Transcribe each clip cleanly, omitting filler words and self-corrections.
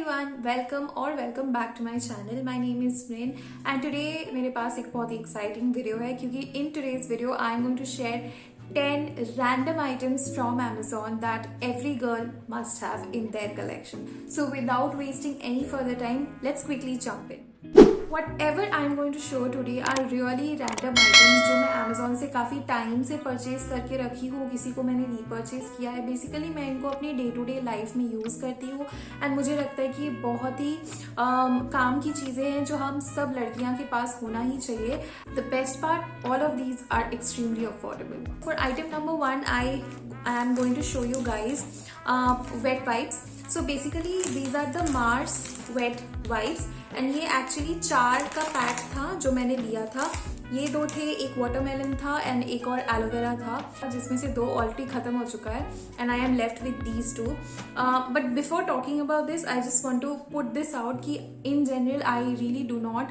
Everyone, welcome और welcome back to my channel. My name is स्प्रिन and today मेरे पास एक बहुत ही एक्साइटिंग वीडियो है क्योंकि in today's video I am going to share 10 random items from Amazon that every girl must have in their collection. So without wasting any further time, let's quickly jump in. Whatever I am going to show today are really random items जो मैं Amazon से काफ़ी time से purchase करके रखी हूँ, किसी को मैंने रीपर्चेज किया है। बेसिकली मैं इनको अपनी डे टू डे लाइफ में यूज़ करती हूँ एंड मुझे लगता है कि ये बहुत ही काम की चीज़ें हैं जो हम सब लड़कियाँ के पास होना ही चाहिए। The best part, all of these are extremely affordable. For item number 1 I am going to show you guys wet wipes. So basically these are the Mars wet wipes and ये actually 4 का pack था जो मैंने लिया था। ये 2 थे, एक वाटरमेलन था एंड एक और एलोवेरा था, जिसमें से 2 ऑलरेडी खत्म हो चुका है and I am left with these 2। But before talking about this I just want to put this out कि in general I really do not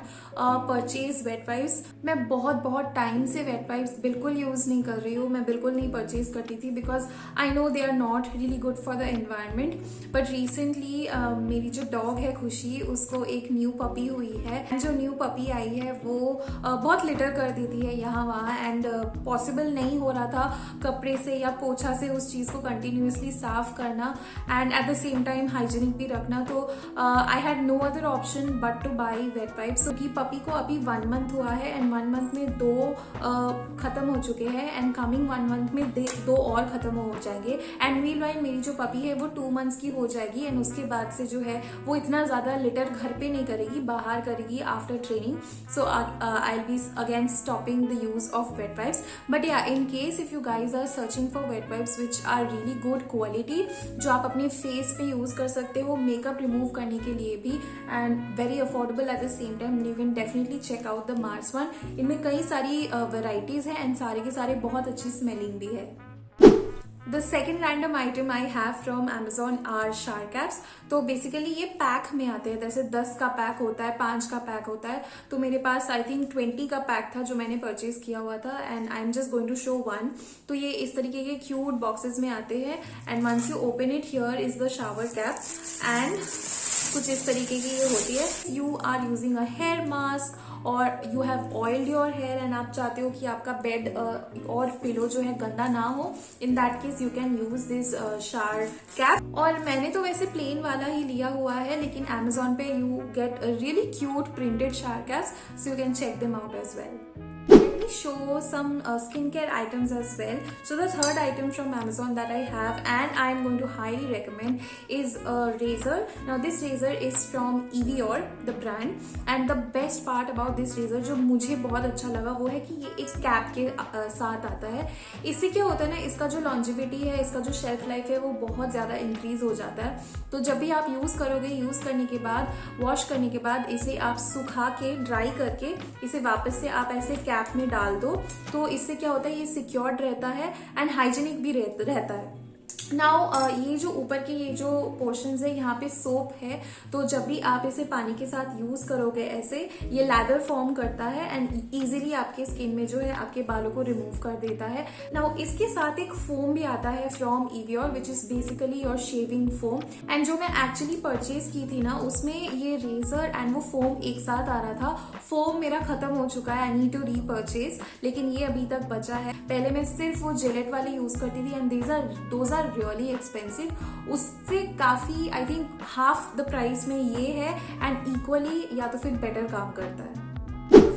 purchase wet wipes. मैं बहुत टाइम से वेट वाइप्स बिल्कुल use नहीं कर रही हूँ, मैं बिल्कुल नहीं परचेज करती थी because I know they are not really good for the environment. But recently मेरी जो डॉग है खुशी, उसको एक न्यू पपी हुई है। जो न्यू पपी आई है वो बहुत लिटर कर देती है यहाँ वहाँ एंड पॉसिबल नहीं हो रहा था कपड़े से या पोछा से उस चीज़ को कंटिन्यूसली साफ करना and at the same time hygienic भी रखना। तो I had no other option but to buy wet wipes. क्योंकि पपी को अभी 1 मंथ हुआ है एंड 1 मंथ में 2 खत्म हो चुके हैं एंड कमिंग 1 मंथ में 2 और खत्म हो जाएंगे एंड मीनवाइल मेरी जो पपी है वो 2 मंथ्स की हो जाएगी एंड उसके बाद से जो है वो इतना ज़्यादा लिटर घर पे नहीं करेगी, बाहर करेगी after training. So I will be again stopping the use of wet wipes. But yeah, in case if you guys are searching for wet wipes which are really good quality, जो आप अपने face पे use कर सकते हो makeup remove करने के लिए भी and very affordable at the same time, you can definitely check out the Mars one. इनमें कई सारी वेराइटीज हैं एंड सारे के सारे बहुत अच्छी स्मेलिंग भी है। The second random item I have from Amazon are shower caps. तो बेसिकली ये पैक में आते हैं, जैसे 10 का पैक होता है, 5 का पैक होता है। तो मेरे पास आई थिंक 20 का पैक था जो मैंने परचेज किया हुआ था and I am just going to show 1। तो ये इस तरीके के क्यूट बॉक्सेस में आते हैं and once you open it, here is the shower cap and कुछ इस तरीके की ये होती है। You are using a hair mask और you have oiled your hair and आप चाहते हो कि आपका बेड और पिलो जो है गंदा ना हो, in that case you can use this shower cap. और मैंने तो वैसे प्लेन वाला ही लिया हुआ है, लेकिन Amazon पे you get really cute printed shower caps, so you can check them out as well. Let me show some skincare items as well. So the third item from Amazon that I have and I am going to highly recommend is a razor. Now this razor is from Evian, the brand, and the best part about this razor जो मुझे बहुत अच्छा लगा वो है कि ये एक कैप के साथ आता है। इससे क्या होता है ना, इसका जो लॉन्जिविटी है, इसका जो शेल्फ लाइफ है वो बहुत ज़्यादा इंक्रीज हो जाता है। तो जब भी आप यूज़ करोगे, यूज़ करने के बाद, वॉश करने के बाद इसे आप सुखा के ड्राई करके इसे वापस से आप ऐसे कैप में डाल दो, तो इससे क्या होता है ये सिक्योर्ड रहता है एंड हाइजीनिक भी रहता है। नाउ ये जो ऊपर के ये जो पोर्शंस है यहाँ पे सोप है, तो जब भी आप इसे पानी के साथ यूज करोगे ऐसे, ये लैदर फॉर्म करता है एंड इजीली आपके स्किन में जो है आपके बालों को रिमूव कर देता है। नाउ इसके साथ एक फोम भी आता है from Evian which is basically your shaving foam and जो मैं एक्चुअली परचेज की थी ना उसमें ये रेजर एंड वो फोम एक साथ आ रहा था। फोम मेरा खत्म हो चुका है, आई नीड टू रीपर्चेज, लेकिन ये अभी तक बचा है। पहले मैं सिर्फ वो जिलेट वाली यूज करती थी and those are really expensive. उससे काफी I think half the price में ये है एंड इक्वली या तो फिर बेटर काम करता है।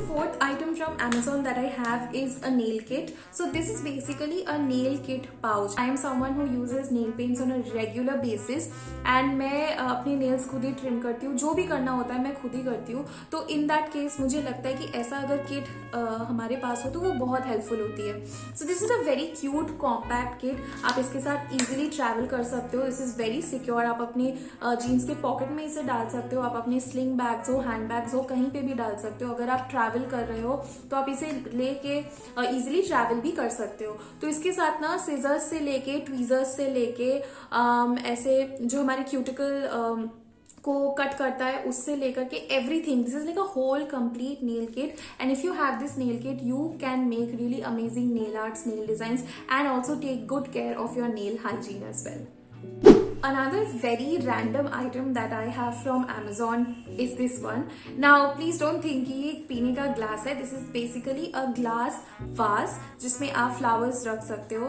Fourth item from Amazon that I have is a nail kit. So this is basically a nail kit pouch. I am someone who uses nail paints on a regular basis and मैं अपने nails खुद ही trim करती हूँ, जो भी करना होता है मैं खुद ही करती हूँ। तो in that case मुझे लगता है कि ऐसा अगर kit हमारे पास हो तो वो बहुत helpful होती है। So this is a very cute compact kit. आप इसके साथ easily travel कर सकते हो। This is very secure. आप अपने jeans के pocket में इसे डाल सकते हो, आप अपने sling bags हो, hand bags हो, कहीं पे भी डाल सकते हो। अगर आप travel कर रहे हो तो आप इसे लेके इजीली ट्रैवल भी कर सकते हो। तो इसके साथ ना सीजर्स से लेके ट्वीजर्स से लेके ऐसे जो हमारे क्यूटिकल को कट करता है उससे लेकर के everything, this is like a whole complete nail kit and if you have this nail kit you can make really amazing nail arts, nail designs and also take good care of your nail hygiene as well. Another very random item that I have from Amazon is this one. Now please don't think कि ये एक पीने का glass है. This is basically a glass vase जिसमें आप flowers रख सकते हो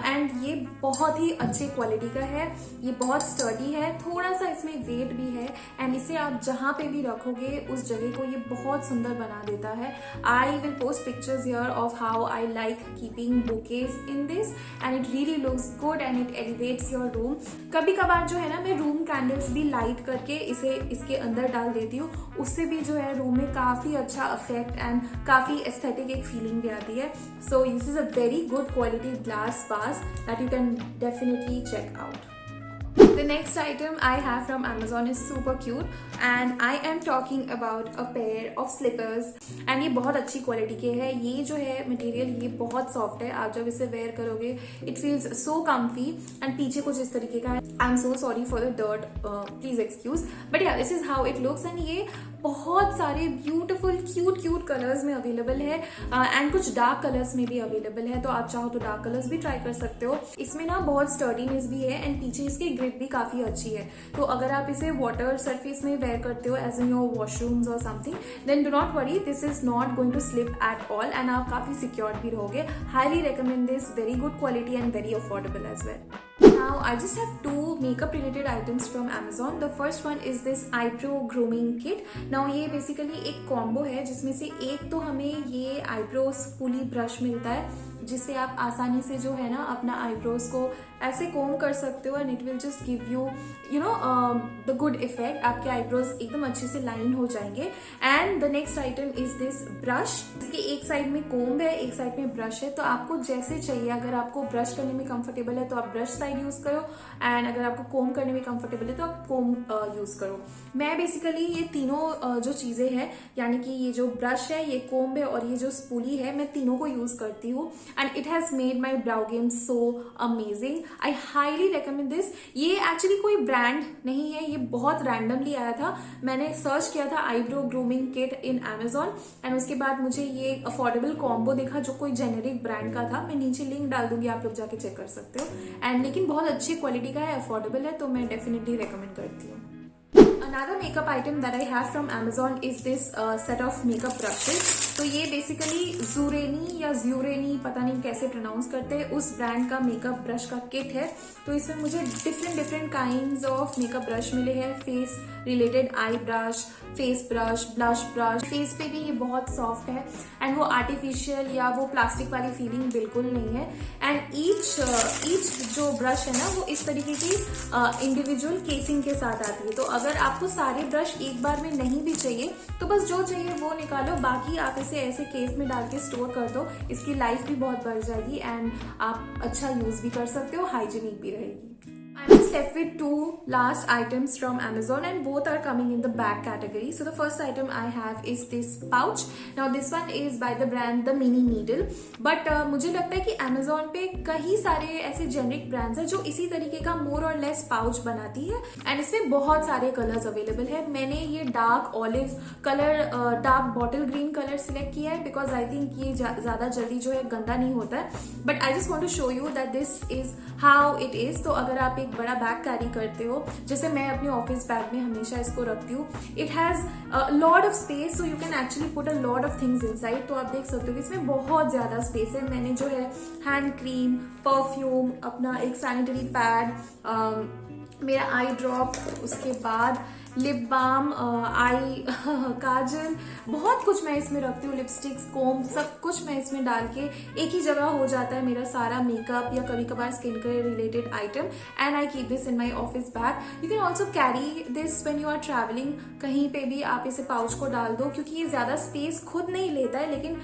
एंड ये बहुत ही अच्छे क्वालिटी का है. ये बहुत स्टर्डी है, थोड़ा सा इसमें वेट भी है एंड इसे आप जहाँ पे भी रखोगे उस जगह को ये बहुत सुंदर बना देता है. I will post pictures here of how I like keeping bouquets in this and it really looks good and it elevates your room. कभी कभार जो है ना मैं रूम कैंडल्स भी लाइट करके इसे इसके अंदर डाल देती हूँ. उससे भी जो है रूम में काफी अच्छा इफेक्ट एंड काफी एस्थेटिक एक फीलिंग भी आती है. So this is a very good quality glass vase that you can definitely check out. The next item I have from Amazon is super cute and I am talking about a pair of slippers and ये बहुत अच्छी quality के है. ये जो है material ये बहुत सॉफ्ट है. आप जब इसे वेयर करोगे it feels so comfy and पीछे कुछ इस तरीके का है. I am so sorry for the dirt, please excuse, but yeah this is how it looks and ये बहुत सारे ब्यूटीफुल क्यूट कलर्स में अवेलेबल है एंड कुछ डार्क कलर्स में भी अवेलेबल है. तो आप चाहो तो डार्क कलर्स भी ट्राई कर सकते हो. इसमें ना बहुत स्टर्डीनेस भी है एंड पीछे इसकी ग्रिप भी काफी अच्छी है. तो अगर आप इसे वाटर सरफेस में वेयर करते हो एज इन योर वॉशरूम्स और something then do not worry, this is not going to slip at all and आप काफी सिक्योर भी रहोगे. Highly recommend this, very good quality and very affordable as well. Now I just have two makeup related items from Amazon. The first one is this eyebrow grooming kit. Now ये basically एक combo है जिसमें से एक तो हमें ये eyebrow spoolie brush मिलता है जिससे आप आसानी से जो है ना अपना आईब्रोज को ऐसे कोम कर सकते हो and it will just give you you know the good effect. आपके आईब्रोज एकदम अच्छे से लाइन हो जाएंगे. And the next item is this brush. इसके एक साइड में कोम्ब है, एक साइड में ब्रश है. तो आपको जैसे चाहिए, अगर आपको ब्रश करने में कंफर्टेबल है तो आप ब्रश साइड यूज करो एंड अगर आपको कोम करने में कंफर्टेबल है तो आप कोम यूज करो. मैं बेसिकली ये तीनों जो चीजें हैं यानी कि ये जो ब्रश है, ये कोम्ब है और ये जो स्पूली है, मैं तीनों को यूज करती हूँ and it has made my brow game so amazing. I highly recommend this. ये एक्चुअली कोई ब्रांड नहीं है, ये बहुत रैंडमली आया था. मैंने सर्च किया था eyebrow grooming kit in Amazon and उसके बाद मुझे ये अफोर्डेबल कॉम्बो देखा जो कोई जेनेरिक ब्रांड का था. मैं नीचे लिंक डाल दूंगी, आप लोग जाके चेक कर सकते हो एंड लेकिन बहुत अच्छी क्वालिटी का है, अफोर्डेबल है, तो मैं डेफिनेटली रिकमेंड करती हूँ. Another makeup item that I have from Amazon is this set of makeup brushes. तो ये बेसिकली ज़ूरेनी या ज़्यूरेनी, पता नहीं कैसे प्रोनाउंस करते हैं, उस ब्रांड का मेकअप ब्रश का किट है. तो इसमें मुझे different kinds of makeup brush मिले हैं. Face related I brush, face brush, blush brush. Face पे भी ये बहुत सॉफ्ट है एंड वो आर्टिफिशियल या वो प्लास्टिक वाली फीलिंग बिल्कुल नहीं है. एंड ईच जो ब्रश है ना वो इस तरीके की इंडिविजुअल केसिंग के साथ आती है. तो अगर आपको सारे ब्रश एक बार में नहीं भी चाहिए तो बस जो चाहिए वो निकालो, बाकी आप इसे ऐसे केस में डाल के स्टोर कर दो. इसकी लाइफ भी बहुत बढ़ जाएगी एंड आप अच्छा यूज भी कर सकते हो, हाइजीनिक भी रहेगी. I'm just left with two last items from Amazon and both are coming in the bag category. So the first item I have is this pouch. Now this one is by the brand The Mini Needle. But मुझे लगता है कि Amazon पे कई सारे ऐसे generic brands हैं जो इसी तरीके का मोर और लेस पाउच बनाती है एंड इसमें बहुत सारे कलर्स अवेलेबल है. मैंने ये dark olive colour, dark bottle green colour select किया है बिकॉज आई थिंक ये ज्यादा जल्दी जो है गंदा नहीं होता है. But I just want to show you that this is how it is. तो अगर आप एक बड़ा बैग कैरी करते हो, जैसे मैं अपने ऑफिस बैग में हमेशा इसको रखती हूँ, it has lot of space so you can actually put a lot of things inside. तो आप देख सकते हो कि इसमें बहुत ज्यादा स्पेस है. मैंने जो है हैंड क्रीम, परफ्यूम, अपना एक सैनिटरी पैड, मेरा आई ड्रॉप, उसके बाद लिप बाम, आई काजल, बहुत कुछ मैं इसमें रखती हूँ. लिपस्टिक्स, कोम, सब कुछ मैं इसमें डाल के एक ही जगह हो जाता है मेरा सारा मेकअप या कभी कभार skin care related item and I keep this in my office bag. You can also carry this when you are travelling. कहीं पे भी आप इसे पाउच को डाल दो क्योंकि ये ज्यादा स्पेस खुद नहीं लेता है लेकिन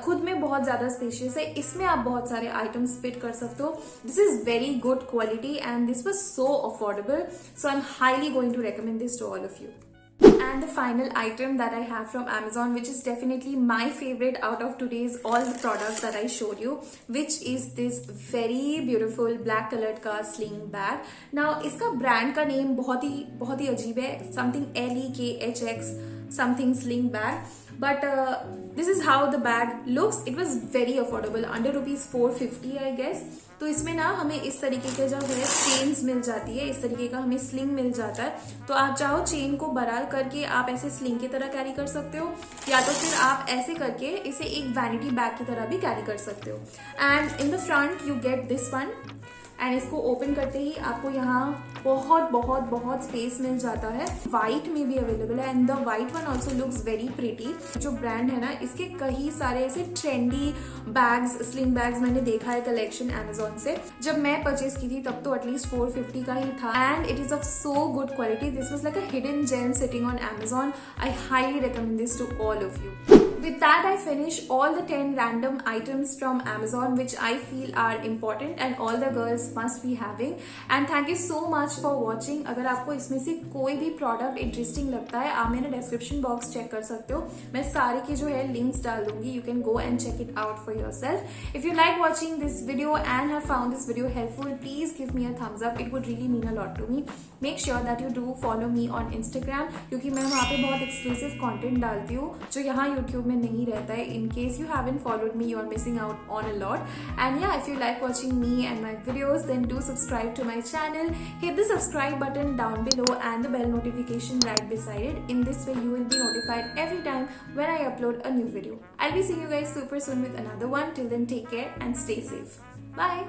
खुद में बहुत ज्यादा स्पेशियस है. इसमें आप बहुत सारे आइटम्स फिट कर सकते हो. This is very good quality and this was so affordable. So I am highly going to recommend this to all of you. And the final item that I have from Amazon, which is definitely my favorite out of today's all the products that I showed you, which is this very beautiful black colored का sling bag. Now इसका brand का name बहुत ही अजीब है, something LEKHX something sling bag. But this is how the bag looks. It was very affordable, under rupees 450 I guess. तो इसमें ना हमें इस तरीके के जो है चेन्स मिल जाती है, इस तरीके का हमें स्लिंग मिल जाता है। तो आप चाहो चेन को बराल करके आप ऐसे स्लिंग की तरह कैरी कर सकते हो, या तो फिर आप ऐसे करके इसे एक वैनिटी बैग की तरह भी कैरी कर सकते हो। And in the front you get this one, and इसको ओपन करते ही आपको यहाँ बहुत बहुत बहुत स्पेस मिल जाता है। व्हाइट में भी अवेलेबल है, and the white one also looks very pretty. जो ब्रांड है ना, इसके कई सारे ऐसे ट्रेंडी बैग्स, स्लिंग बैग्स मैंने देखा है कलेक्शन अमेजोन से। जब मैं परचेज की थी तब तो एटलीस्ट 450 का ही था, and it is of so good quality. This was like a hidden gem sitting on Amazon. I highly recommend this to all of you. With that, I finish all the 10 random items from Amazon which I feel are important and all the girls must be having. And thank you so much for watching. अगर आपको इसमें से कोई भी product interesting लगता है, आप मेरा डिस्क्रिप्शन बॉक्स चेक कर सकते हो। मैं सारे के जो है लिंक्स डाल दूंगी, you can go and check it out for yourself. If you like watching this video and have found this video helpful, please give me a thumbs up, it would really mean a lot to me. Make sure that you do follow me on Instagram, क्योंकि मैं वहाँ पे बहुत exclusive content डालती हूँ जो यहाँ YouTube में नहीं रहता है। In case you haven't followed me, you are missing out on a lot. And yeah, if you like watching me and my videos, then do subscribe to my channel. Hit the subscribe button down below and the bell notification right beside it. In this way, you will be notified every time when I upload a new video. I'll be seeing you guys super soon with another one. Till then, take care and stay safe. Bye.